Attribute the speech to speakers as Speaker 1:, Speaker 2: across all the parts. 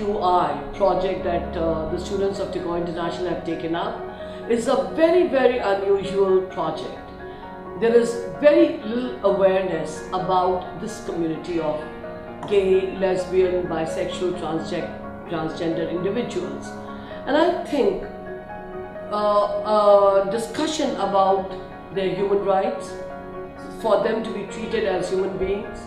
Speaker 1: LGBTQI project that the students of Tagore International have taken up is a very, very unusual project. There is very little awareness about this community of gay, lesbian, bisexual, transgender individuals. And I think discussion about their human rights, for them to be treated as human beings,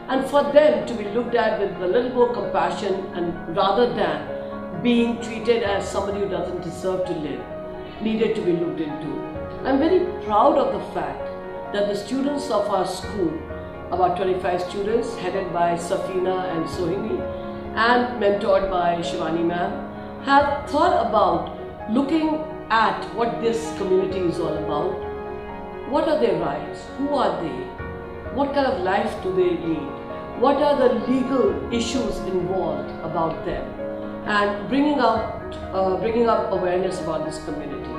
Speaker 1: and for them to be looked at with a little more compassion, and rather than being treated as somebody who doesn't deserve to live, needed to be looked into. I'm very proud of the fact that the students of our school, about 25 students headed by Safina and Sohini and mentored by Shivani ma'am, have thought about looking at what this community is all about. What are their rights? Who are they? What kind of life do they lead? What are the legal issues involved about them? And bringing up awareness about this community.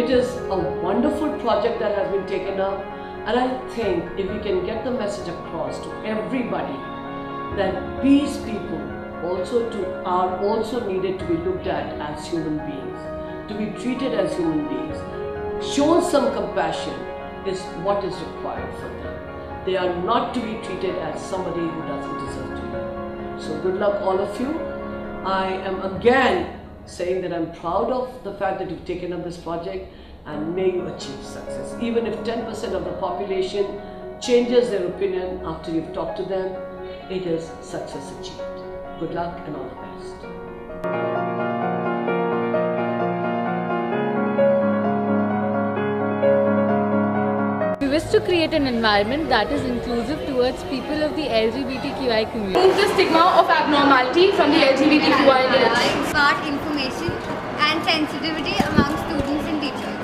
Speaker 1: It is a wonderful project that has been taken up, and I think if we can get the message across to everybody that these people are also needed to be looked at as human beings, to be treated as human beings, shown some compassion is what is required for them. They are not to be treated as somebody who doesn't deserve to live. So good luck all of you. I am again saying that I'm proud of the fact that you've taken up this project, and may you achieve success. Even if 10% of the population changes their opinion after you've talked to them, it is success achieved. Good luck and all the best.
Speaker 2: We wish to create an environment that is inclusive towards people of the LGBTQI community.
Speaker 3: Remove the stigma of abnormality from the LGBTQI community.
Speaker 4: Impart information and sensitivity among students and teachers.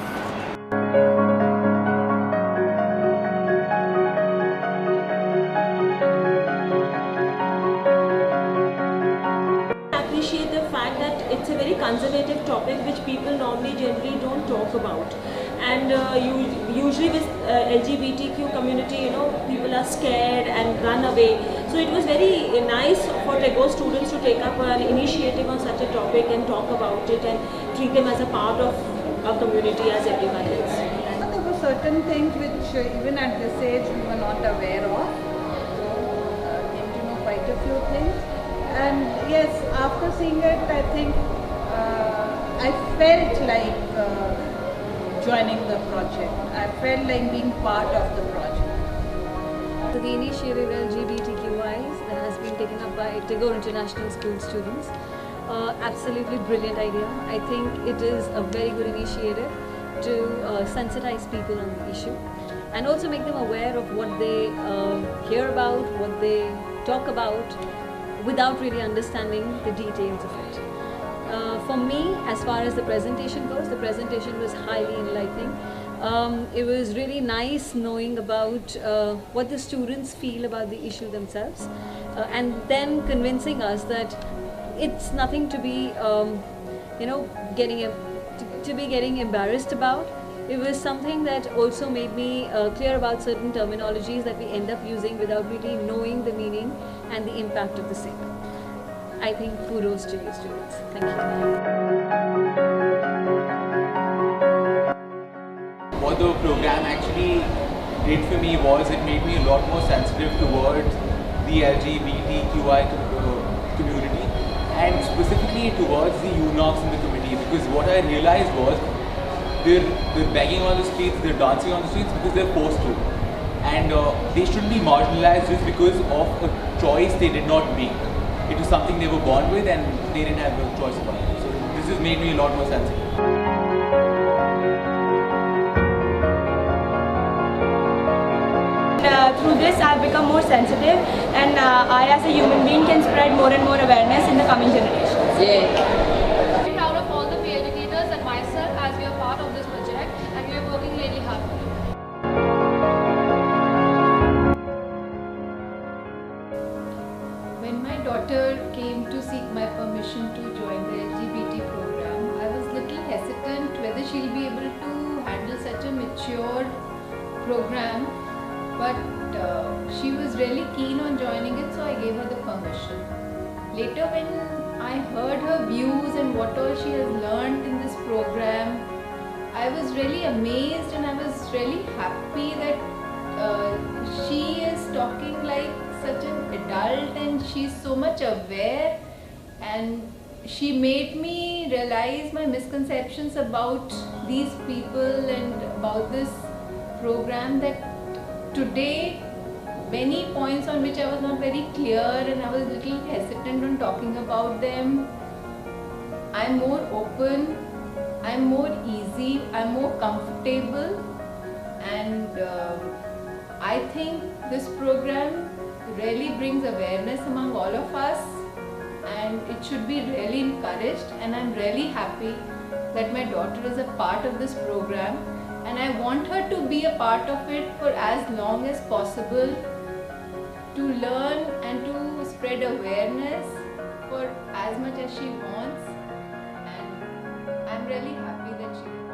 Speaker 5: I appreciate the fact that it's a very conservative topic which people generally don't talk about. And usually with LGBTQ community, people are scared and run away. So it was very nice for Tagore students to take up an initiative on such a topic and talk about it and treat them as a part of our community as everyone else.
Speaker 6: There were certain things which even at this age we were not aware of. So came to know quite a few things. And yes, after seeing it, I think I felt like joining the project. I felt like being part of the project.
Speaker 2: So the initiative LGBTQIs that has been taken up by Tagore International School students, absolutely brilliant idea. I think it is a very good initiative to sensitize people on the issue and also make them aware of what they hear about, what they talk about, without really understanding the details of it. For me, as far as the presentation goes, the presentation was highly enlightening. It was really nice knowing about what the students feel about the issue themselves, and then convincing us that it's nothing to be, getting embarrassed about. It was something that also made me clear about certain terminologies that we end up using without really knowing the meaning and the impact of the same. I think kudos to you students. Thank you.
Speaker 7: What the program actually did for me was it made me a lot more sensitive towards the LGBTQI community and specifically towards the UNOCs in the community, because what I realized was they're begging on the streets, they're dancing on the streets because they're forced to, and they shouldn't be marginalized just because of a choice they did not make. It was something they were born with and they didn't have a choice about it. So this has made me a lot more sensitive.
Speaker 3: Through this I have become more sensitive, and I as a human being can spread more and more awareness in the coming generations.
Speaker 2: Yeah.
Speaker 8: I'm proud of all the peer educators and myself as we are part of this project, and we are working really hard for it.
Speaker 9: When my daughter came to seek my permission to join the LGBT program, I was a little hesitant whether she'll be able to handle such a mature program, but she was really keen on joining it, so I gave her the permission. later when I heard her views and what all she has learned in this program, I was really amazed and I was really happy that she is talking like such an adult and she's so much aware, and she made me realize my misconceptions about these people and about this program, that today many points on which I was not very clear and I was a little hesitant on talking about them. I'm more open, I'm more easy, I'm more comfortable, and I think this program really brings awareness among all of us, and it should be really encouraged, and I'm really happy that my daughter is a part of this program, and I want her to be a part of it for as long as possible, to learn and to spread awareness for as much as she wants, and I'm really happy that she